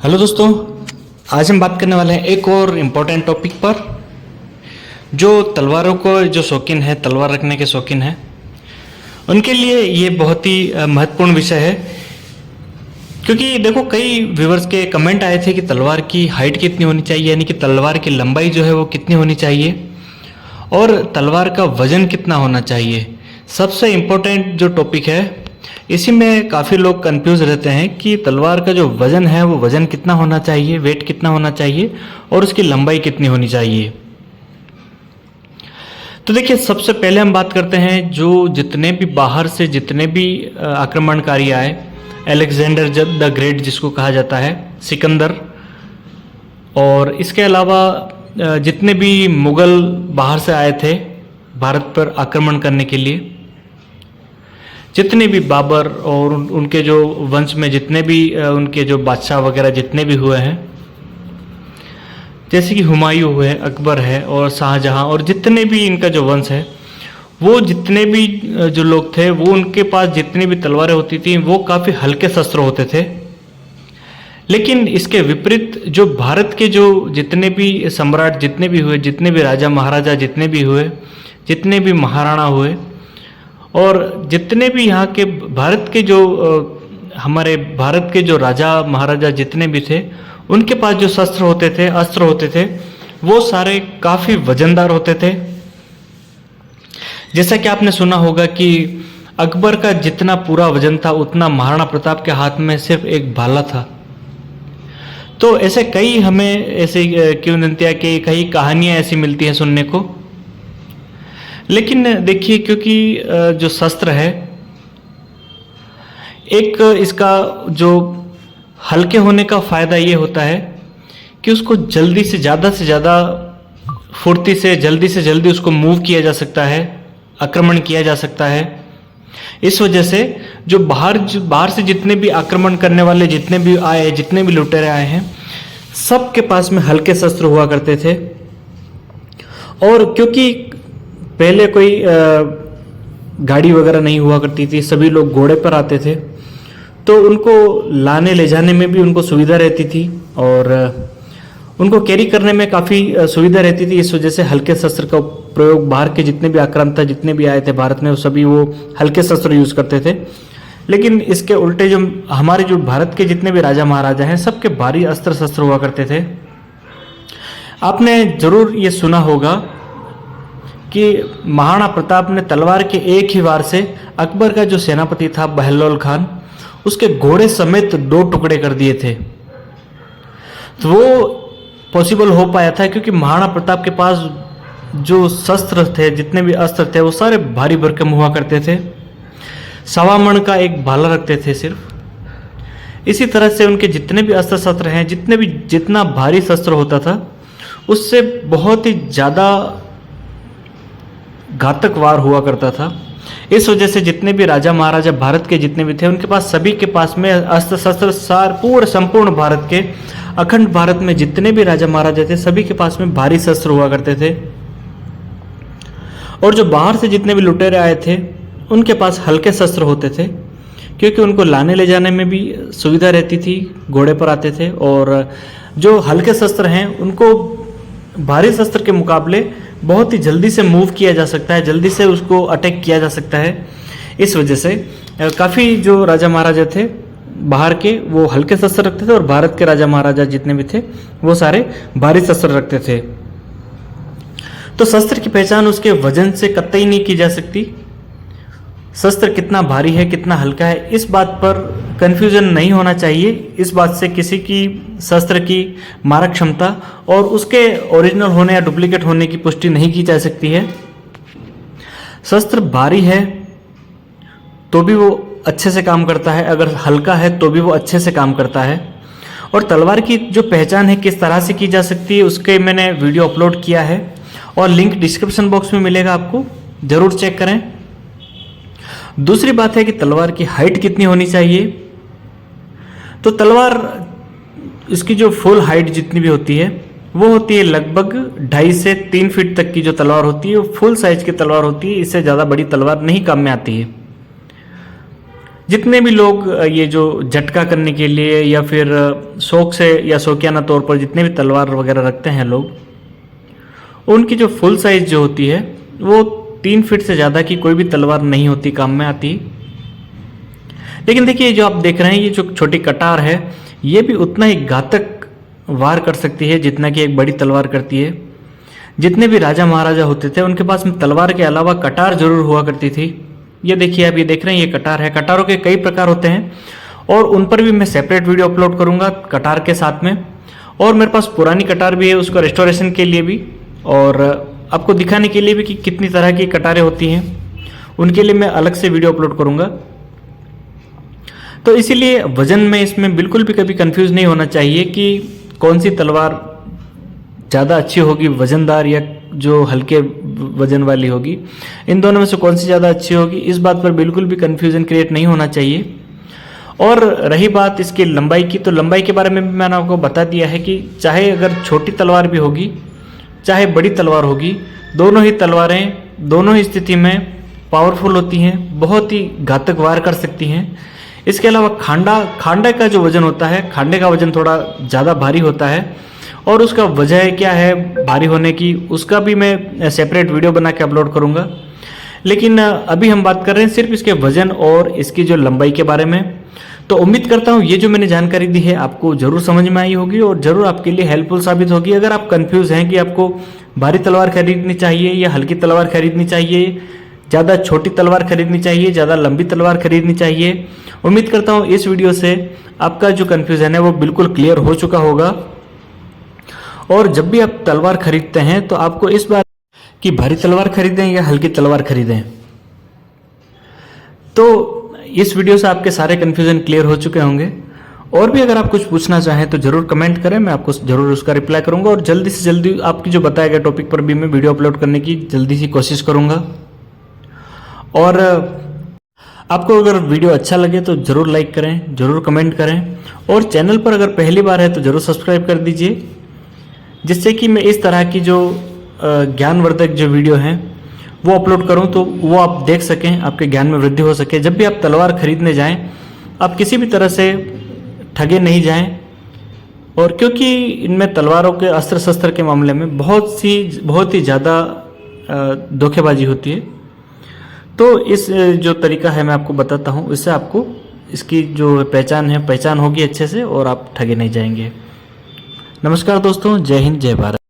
Hello दोस्तों, आज हम बात करने वाले हैं एक और इम्पोर्टेंट टॉपिक पर। जो तलवारों को जो शौकीन है, तलवार रखने के शौकीन है, उनके लिए ये बहुत ही महत्वपूर्ण विषय है। क्योंकि देखो, कई व्यूवर्स के कमेंट आए थे कि तलवार की हाइट कितनी होनी चाहिए, यानी कि तलवार की लंबाई जो है वो कितनी होनी चाहिए, और तलवार का वजन कितना होना चाहिए। सबसे इम्पोर्टेंट जो टॉपिक है, इसी में काफ़ी लोग कंफ्यूज रहते हैं कि तलवार का जो वज़न है वो वज़न कितना होना चाहिए, वेट कितना होना चाहिए, और उसकी लंबाई कितनी होनी चाहिए। तो देखिए, सबसे पहले हम बात करते हैं जो जितने भी बाहर से जितने भी आक्रमणकारी आए, अलेक्जेंडर द ग्रेट जिसको कहा जाता है, सिकंदर, और इसके अलावा जितने भी मुग़ल बाहर से आए थे भारत पर आक्रमण करने के लिए, जितने भी बाबर और उनके जो वंश में जितने भी उनके जो बादशाह वगैरह जितने भी हुए हैं, जैसे कि हुमायूं हुए, अकबर है और शाहजहां, और जितने भी इनका जो वंश है, वो जितने भी जो लोग थे, वो उनके पास जितनी भी तलवारें होती थी वो काफ़ी हल्के शस्त्र होते थे। लेकिन इसके विपरीत जो भारत के जो जितने भी सम्राट जितने भी हुए, जितने भी राजा महाराजा जितने भी हुए, जितने भी महाराणा हुए, और जितने भी यहाँ के भारत के जो हमारे भारत के जो राजा महाराजा जितने भी थे, उनके पास जो शस्त्र होते थे, अस्त्र होते थे, वो सारे काफ़ी वजनदार होते थे। जैसा कि आपने सुना होगा कि अकबर का जितना पूरा वजन था उतना महाराणा प्रताप के हाथ में सिर्फ एक भाला था। तो ऐसे कई हमें ऐसे किंवदंतियाँ की कई कहानियाँ ऐसी मिलती हैं सुनने को। लेकिन देखिए, क्योंकि जो शस्त्र है, एक इसका जो हल्के होने का फ़ायदा ये होता है कि उसको जल्दी से ज़्यादा फुर्ती से जल्दी उसको मूव किया जा सकता है, आक्रमण किया जा सकता है। इस वजह से जो बाहर से जितने भी आक्रमण करने वाले जितने भी आए, जितने भी लुटेरे आए हैं, सबके पास में हल्के शस्त्र हुआ करते थे। और क्योंकि पहले कोई गाड़ी वगैरह नहीं हुआ करती थी, सभी लोग घोड़े पर आते थे, तो उनको लाने ले जाने में भी उनको सुविधा रहती थी और उनको कैरी करने में काफ़ी सुविधा रहती थी। इस वजह से हल्के शस्त्र का प्रयोग बाहर के जितने भी आक्रांता जितने भी आए थे भारत में, वो सभी वो हल्के शस्त्र यूज़ करते थे। लेकिन इसके उल्टे जो हमारे जो भारत के जितने भी राजा महाराजा हैं, सबके भारी अस्त्र शस्त्र हुआ करते थे। आपने ज़रूर ये सुना होगा कि महाराणा प्रताप ने तलवार के एक ही वार से अकबर का जो सेनापति था बहलोल खान, उसके घोड़े समेत 2 टुकड़े कर दिए थे। तो वो पॉसिबल हो पाया था क्योंकि महाराणा प्रताप के पास जो शस्त्र थे, जितने भी अस्त्र थे, वो सारे भारी भरकम हुआ करते थे। 1.25 मण का एक भाला रखते थे सिर्फ। इसी तरह से उनके जितने भी अस्त्र शस्त्र हैं, जितना भारी शस्त्र होता था, उससे बहुत ही ज़्यादा घातक वार हुआ करता था। इस वजह से जितने भी राजा महाराजा भारत के जितने भी थे, उनके पास सभी के पास में अस्त्र शस्त्र पूरे संपूर्ण भारत के, अखंड भारत में जितने भी राजा महाराजा थे, सभी के पास में भारी शस्त्र हुआ करते थे। और जो बाहर से जितने भी लुटेरे आए थे, उनके पास हल्के शस्त्र होते थे, क्योंकि उनको लाने ले जाने में भी सुविधा रहती थी, घोड़े पर आते थे। और जो हल्के शस्त्र हैं, उनको भारी शस्त्र के मुकाबले बहुत ही जल्दी से मूव किया जा सकता है, जल्दी से उसको अटैक किया जा सकता है। इस वजह से काफ़ी जो राजा महाराजा थे बाहर के, वो हल्के शस्त्र रखते थे, और भारत के राजा महाराजा जितने भी थे, वो सारे भारी शस्त्र रखते थे। तो शस्त्र की पहचान उसके वजन से कतई नहीं की जा सकती। शस्त्र कितना भारी है, कितना हल्का है, इस बात पर कन्फ्यूजन नहीं होना चाहिए। इस बात से किसी की शस्त्र की मारक क्षमता और उसके ओरिजिनल होने या डुप्लीकेट होने की पुष्टि नहीं की जा सकती है। शस्त्र भारी है तो भी वो अच्छे से काम करता है, अगर हल्का है तो भी वो अच्छे से काम करता है। और तलवार की जो पहचान है किस तरह से की जा सकती है, उसके मैंने वीडियो अपलोड किया है और लिंक डिस्क्रिप्शन बॉक्स में मिलेगा, आपको ज़रूर चेक करें। दूसरी बात है कि तलवार की हाइट कितनी होनी चाहिए। तो तलवार, इसकी जो फुल हाइट जितनी भी होती है, वो होती है लगभग 2.5 से 3 फीट तक की जो तलवार होती है, वो फुल साइज की तलवार होती है। इससे ज़्यादा बड़ी तलवार नहीं काम में आती है। जितने भी लोग ये जो झटका करने के लिए या फिर शौक से या शौकियाना तौर पर जितने भी तलवार वगैरह रखते हैं लोग, उनकी जो फुल साइज जो होती है वो 3 फीट से ज़्यादा की कोई भी तलवार नहीं होती काम में आती। लेकिन देखिए जो आप देख रहे हैं ये जो छोटी कटार है ये भी उतना ही घातक वार कर सकती है जितना कि एक बड़ी तलवार करती है। जितने भी राजा महाराजा होते थे उनके पास में तलवार के अलावा कटार जरूर हुआ करती थी। ये देखिए आप ये देख रहे हैं ये कटार है। कटारों के कई प्रकार होते हैं और उन पर भी मैं सेपरेट वीडियो अपलोड करूंगा कटार के साथ में। और मेरे पास पुरानी कटार भी है उसको रेस्टोरेशन के लिए भी और आपको दिखाने के लिए भी कि कितनी तरह की कटारें होती हैं, उनके लिए मैं अलग से वीडियो अपलोड करूंगा। तो इसीलिए वजन में इसमें बिल्कुल भी कभी कंफ्यूज नहीं होना चाहिए कि कौन सी तलवार ज़्यादा अच्छी होगी, वजनदार या जो हल्के वजन वाली होगी। इन दोनों में से कौन सी ज़्यादा अच्छी होगी, इस बात पर बिल्कुल भी कंफ्यूजन क्रिएट नहीं होना चाहिए। और रही बात इसकी लंबाई की, तो लंबाई के बारे में भी मैंने आपको बता दिया है कि चाहे अगर छोटी तलवार भी होगी चाहे बड़ी तलवार होगी, दोनों ही तलवारें दोनों ही स्थिति में पावरफुल होती हैं, बहुत ही घातक वार कर सकती हैं। इसके अलावा खांडा का जो वजन होता है, खांडे का वजन थोड़ा ज़्यादा भारी होता है और उसका वजह क्या है भारी होने की, उसका भी मैं सेपरेट वीडियो बना के अपलोड करूँगा। लेकिन अभी हम बात कर रहे हैं सिर्फ इसके वजन और इसकी जो लंबाई के बारे में। तो उम्मीद करता हूँ ये जो मैंने जानकारी दी है आपको जरूर समझ में आई होगी और जरूर आपके लिए हेल्पफुल साबित होगी। अगर आप कंफ्यूज हैं कि आपको भारी तलवार खरीदनी चाहिए या हल्की तलवार खरीदनी चाहिए, ज़्यादा छोटी तलवार खरीदनी चाहिए, ज़्यादा लंबी तलवार खरीदनी चाहिए, उम्मीद करता हूँ इस वीडियो से आपका जो कन्फ्यूजन है वो बिल्कुल क्लियर हो चुका होगा। और जब भी आप तलवार खरीदते हैं तो आपको इस बार कि भारी तलवार खरीदें या हल्की तलवार खरीदें, तो इस वीडियो से आपके सारे कन्फ्यूजन क्लियर हो चुके होंगे। और भी अगर आप कुछ पूछना चाहें तो जरूर कमेंट करें, मैं आपको जरूर उसका रिप्लाई करूंगा और जल्दी से जल्दी आपकी जो बताए गए टॉपिक पर भी मैं वीडियो अपलोड करने की जल्दी से कोशिश करूंगा। और आपको अगर वीडियो अच्छा लगे तो जरूर लाइक करें, जरूर कमेंट करें और चैनल पर अगर पहली बार है तो जरूर सब्सक्राइब कर दीजिए, जिससे कि मैं इस तरह की जो ज्ञानवर्धक जो वीडियो हैं वो अपलोड करूं तो वो आप देख सकें, आपके ज्ञान में वृद्धि हो सके। जब भी आप तलवार खरीदने जाएं आप किसी भी तरह से ठगे नहीं जाएं, और क्योंकि इनमें तलवारों के अस्त्र शस्त्र के मामले में बहुत ही ज़्यादा धोखेबाजी होती है। तो इस जो तरीका है मैं आपको बताता हूँ, इससे आपको इसकी जो पहचान होगी अच्छे से और आप ठगे नहीं जाएंगे। नमस्कार दोस्तों, जय हिंद, जय भारत।